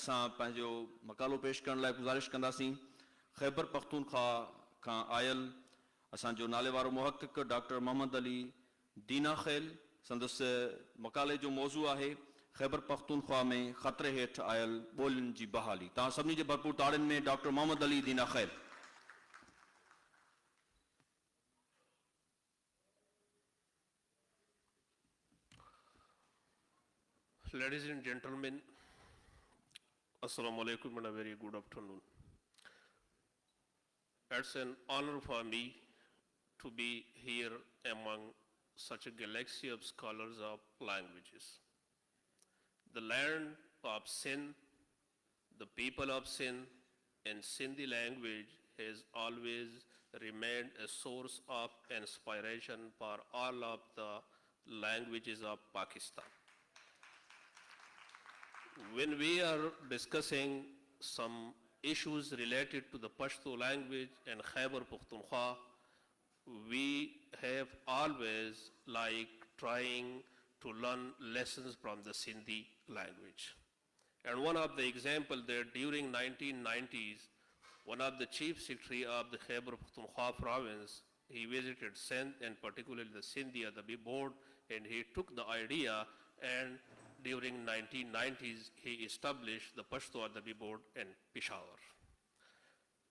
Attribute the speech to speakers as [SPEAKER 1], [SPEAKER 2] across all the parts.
[SPEAKER 1] असां पंहिंजो मकालो पेश करण लाइ गुज़ारिश कंदासीं। खैबर पख्तूनख्वा खां आयल असांजो नाले वारो मुहक़िक़ डॉक्टर मोहम्मद अली दीना खैल, संदसि मकाले जो मौज़ू आहे खैबर पख्तूनख्वा में ख़तरे हेठि आयल ॿोलियुनि जी बहाली। तव्हां सभिनी जे भरपूर ताड़ियुनि में डॉक्टर मोहम्मद अली दीना खैल।
[SPEAKER 2] Ladies and gentlemen, Assalamu alaikum and a very good afternoon. It's an honor for me to be here among such a galaxy of scholars of languages. The land of Sindh, the people of Sindh, and Sindhi language has always remained a source of inspiration for all of the languages of Pakistan. When we are discussing some issues related to the Pashto language and Khyber Pakhtunkhwa, we have always trying to learn lessons from the Sindhi language. And one of the examples there, during 1990s, one of the chief secretary of the Khyber Pakhtunkhwa province, he visited Sindh and particularly the Sindhi Adabi board, and he took the idea, and during 1990s, he established the Pashto Adabi board in Peshawar.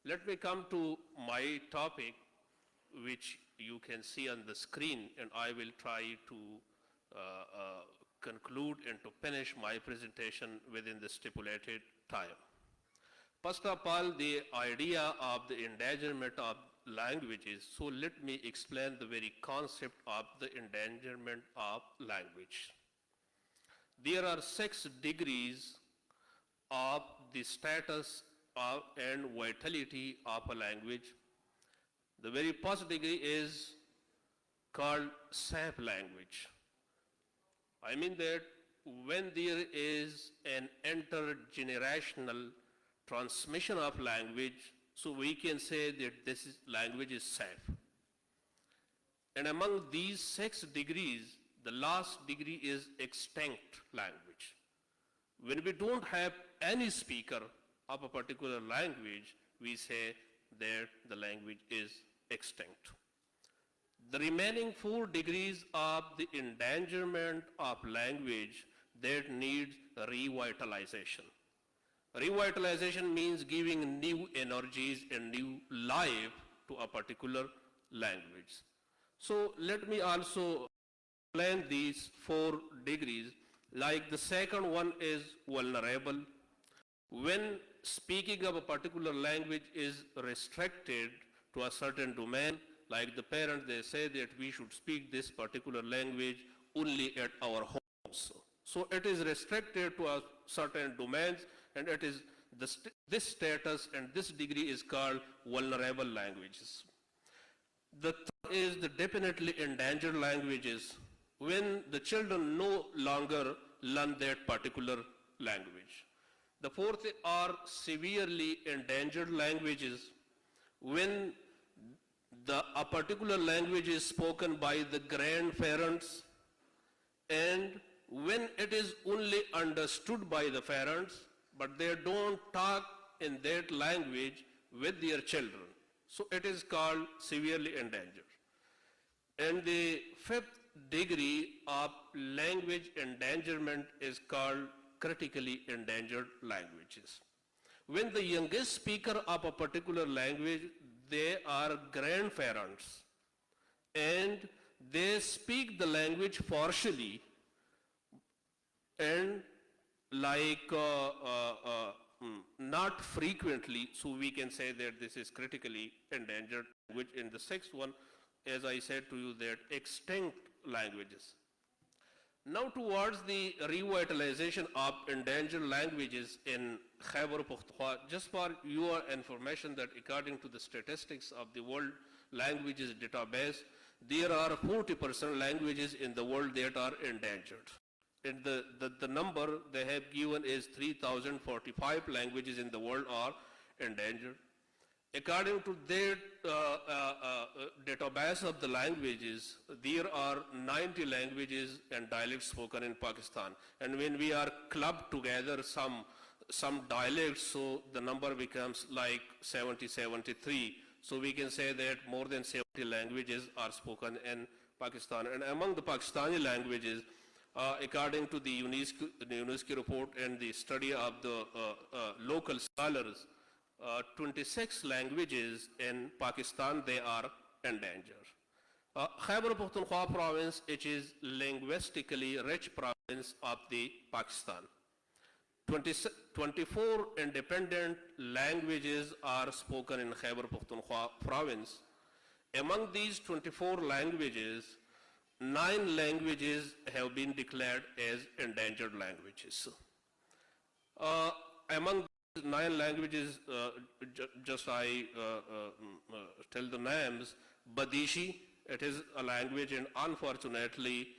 [SPEAKER 2] Let me come to my topic, which you can see on the screen, and I will try to conclude and to finish my presentation within the stipulated time. First of all, the idea of the endangerment of languages. So let me explain the very concept of the endangerment of language. There are 6 degrees of the status of and vitality of a language. The very first degree is called safe language. I mean that when there is an intergenerational transmission of language, so we can say that this language is safe. And among these 6 degrees, the last degree is extinct language. When we don't have any speaker of a particular language, we say that the language is extinct. The remaining 4 degrees of the endangerment of language that needs revitalization. Revitalization means giving new energies and new life to a particular language. So let me also explain these 4 degrees. Like the second one is vulnerable. When speaking of a particular language is restricted to a certain domain, like the parents, they say that we should speak this particular language only at our homes. So it is restricted to a certain domains, and it is this status and this degree is called vulnerable languages. The third is the definitely endangered languages, when the children no longer learn that particular language. The fourth are severely endangered languages, when a particular language is spoken by the grandparents, and when it is only understood by the parents, but they don't talk in that language with their children. So it is called severely endangered. And the 5th degree of language endangerment is called critically endangered languages. When the youngest speaker of a particular language, they are grandparents, and they speak the language partially, and not frequently, so we can say that this is critically endangered language. In the 6th one, as I said to you, that extinct languages. Now towards the revitalization of endangered languages in Khyber Pakhtunkhwa, just for your information, that according to the statistics of the World Languages Database, there are 40% languages in the world that are endangered. And the number they have given is 3,045 languages in the world are endangered. According to their database of the languages, there are 90 languages and dialects spoken in Pakistan. And when we are clubbed together, some some dialects, so the number becomes like 70, 73. So we can say that more than 70 languages are spoken in Pakistan. And among the Pakistani languages, according to the UNESCO report and the study of the local scholars, 26 languages in Pakistan, they are endangered. Khyber Pakhtunkhwa province, it is linguistically rich province of the Pakistan. 24 independent languages are spoken in Khyber Pakhtunkhwa province. Among these 24 languages, 9 languages have been declared as endangered languages. Among these 9 languages, just I tell the names. Badishi, it is a language, and unfortunately,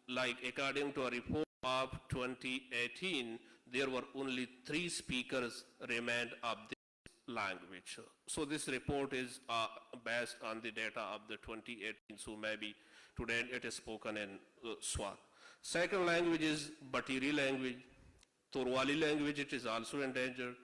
[SPEAKER 2] like according to a report of 2018, there were only 3 speakers remained of this language. So this report is based on the data of the 2018, so maybe today it is spoken in Swat. Second language is Batiri language. Torwali language, it is also endangered.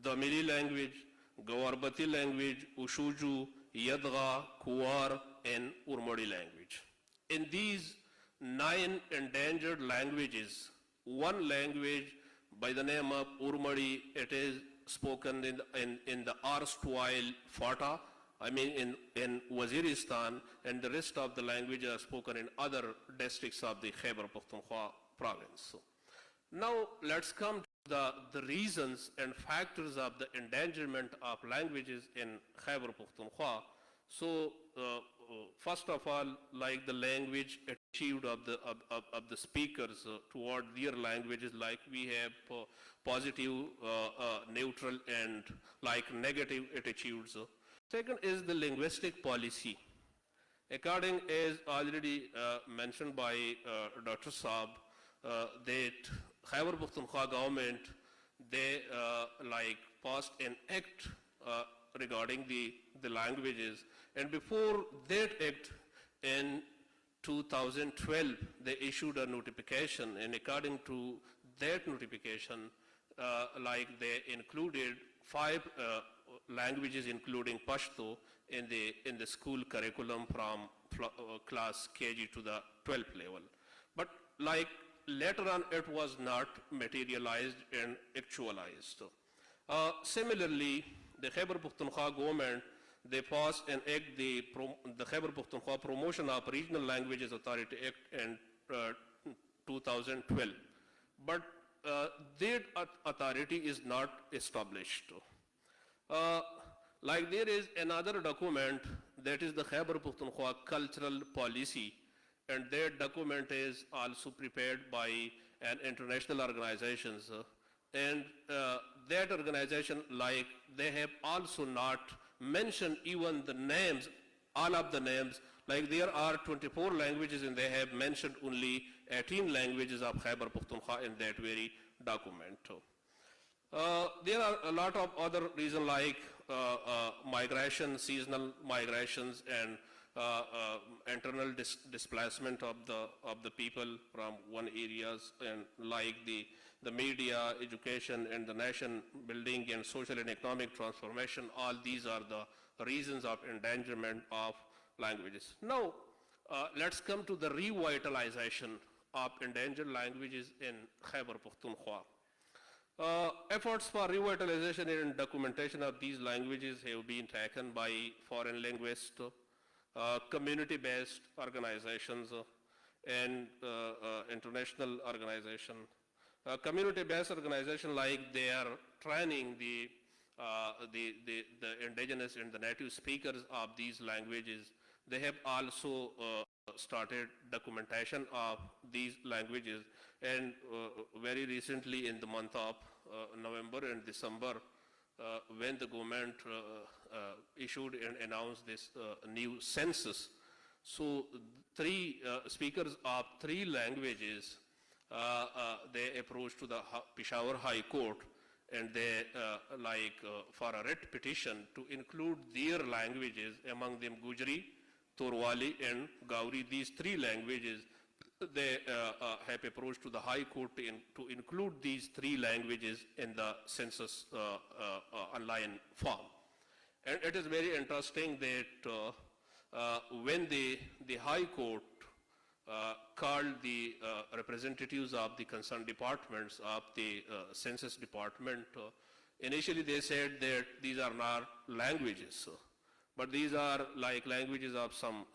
[SPEAKER 2] Damiri language, Gawarbati language, Ushuju, Yadga, Kuwar, and Urmadi language. In these 9 endangered languages, one language by the name of Urmadi, it is spoken in the erstwhile Fata, I mean in Waziristan, and the rest of the languages are spoken in other districts of the Khyber Pakhtunkhwa province. So, now let's come to the reasons and factors of the endangerment of languages in Khyber Pakhtunkhwa. So first of all, like the language attitude of the speakers toward their languages, like we have positive, neutral, and like negative attitudes. Second is the linguistic policy. According as already mentioned by Dr. Saab, that Khyber Pakhtunkhwa government, they like passed an act regarding the languages, and before that act in 2012 they issued a notification, and according to that notification, like they included 5 languages including Pashto in the school curriculum from class KG to the 12th level. But like later on it was not materialized and actualized. Similarly, the Khyber Pakhtunkhwa government, they passed an act, the Khyber Pakhtunkhwa Promotion of Regional Languages Authority Act in 2012. But that authority is not established. Like there is another document, that is the Khyber Pakhtunkhwa Cultural Policy, and that document is also prepared by an international organizations. And that organization, like they have also not mentioned even the names, all of the names, like there are 24 languages and they have mentioned only 18 languages of Khyber Pakhtunkhwa in that very document. There are a lot of other reasons like migration, seasonal migrations, and internal displacement of the people from one areas, and like the media, education, and the nation building and social and economic transformation. All these are the reasons of endangerment of languages. Now, let's come to the revitalization of endangered languages in Khyber Pakhtunkhwa. Efforts for revitalization and documentation of these languages have been taken by foreign linguists, community-based organizations, and international organizations. Community-based organizations, like they are training the indigenous and the native speakers of these languages. They have also started documentation of these languages, and very recently in the month of November and December, when the government issued and announced this new census, so 3 speakers of 3 languages, they approached to the Peshawar High Court, and they for a writ petition to include their languages, among them Gujri, Torwali, and Gauri. These 3 languages they have approached to the High Court to include these 3 languages in the census online form. And it is very interesting that when the High Court called the representatives of the concerned departments of the census department, initially they said that these are not languages, but these are like languages of some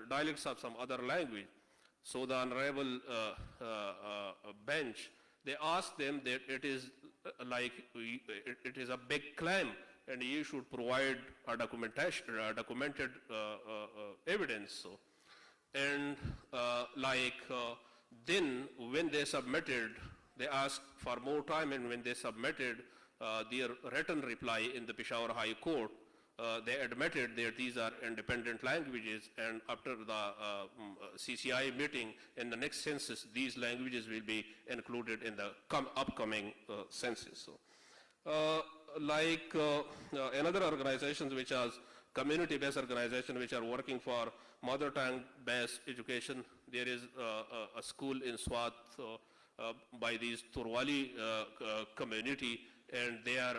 [SPEAKER 2] dialects of some other language. So the honorable bench, they asked them that it is like it is a big claim, and you should provide a documentation, documented evidence. So, and then when they submitted, they asked for more time, and when they submitted their written reply in the Peshawar High Court, they admitted that these are independent languages, and after the CCI meeting in the next census, these languages will be included in the upcoming census. So, another organizations which are community-based organizations which are working for mother tongue-based education, there is a school in Swat by these Turwali community, and they are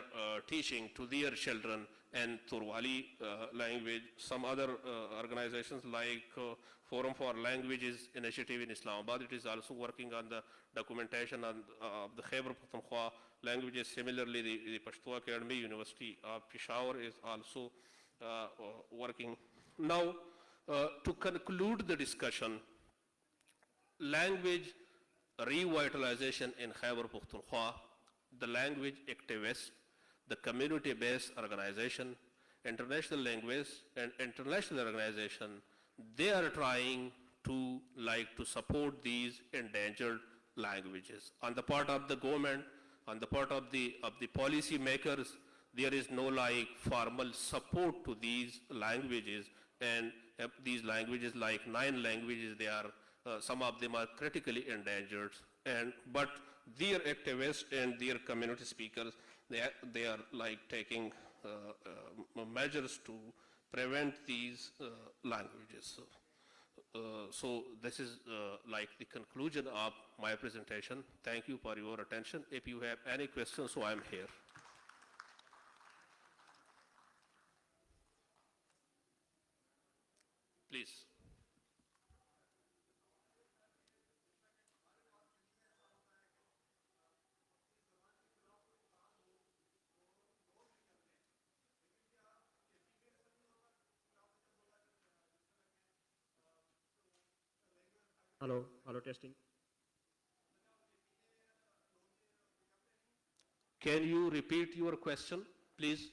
[SPEAKER 2] teaching to their children in Turwali language. Some other organizations like Forum for Languages Initiative in Islamabad, it is also working on the documentation of the Khyber Pakhtunkhwa languages. Similarly, the Pashto Academy University of Peshawar is also working. Now, to conclude the discussion, language revitalization in Khyber Pakhtunkhwa, the language activists, the community-based organization, international language and international organization, they are trying to support these endangered languages. On the part of the government, on the part of the policy makers, there is no formal support to these languages, and these languages, like 9 languages, they are some of them are critically endangered, but their activists and their community speakers, they are taking measures to prevent these languages. So this is the conclusion of my presentation. Thank you for your attention. If you have any questions, so I'm here. Please.
[SPEAKER 3] Hello, testing.
[SPEAKER 2] Can you repeat your question, please?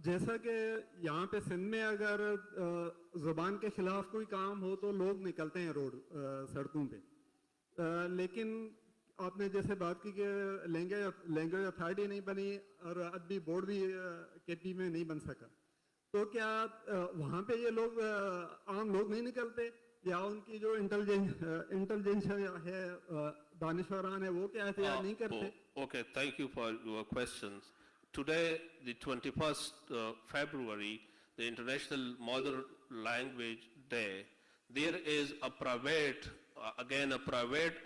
[SPEAKER 3] जैसा कि यहाँ पे सिंध में अगर ज़ुबान के खिलाफ कोई काम हो तो लोग निकलते हैं रोड सड़कों पे, लेकिन आपने जैसे बात की कि लैंग्वेज अथॉरिटी नहीं बनी और अदबी बोर्ड भी केपी में नहीं बन सका, तो क्या वहाँ पे ये लोग आम लोग नहीं निकलते, या उनकी जो इंटेलिजेंस है दानिशवरान है वो क्या एहतियात नहीं करते?
[SPEAKER 2] Okay, thank you for your questions. Today, the 21st February, the International Mother Language Day, there is a private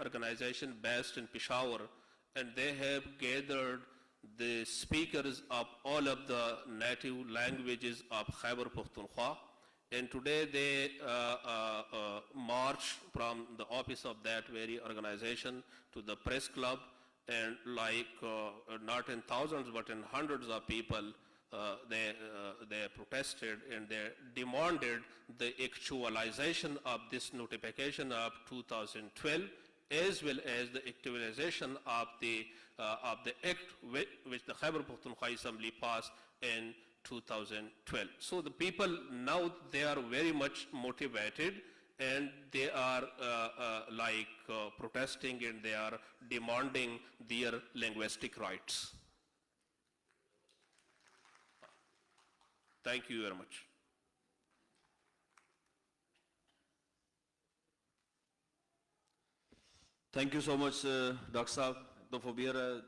[SPEAKER 2] organization based in Peshawar, and they have gathered the speakers of all of the native languages of Khyber Pakhtunkhwa, and today they march from the office of that very organization to the press club, and not in thousands but in hundreds of people, they protested and they demanded the actualization of this notification of 2012, as well as the actualization of the act which the Khyber Pakhtunkhwa Assembly passed in 2012. So the people now, they are very much motivated, and they are protesting, and they are demanding their linguistic rights. Thank you very much.
[SPEAKER 1] Thank you so much, Dr. Saab, for being here.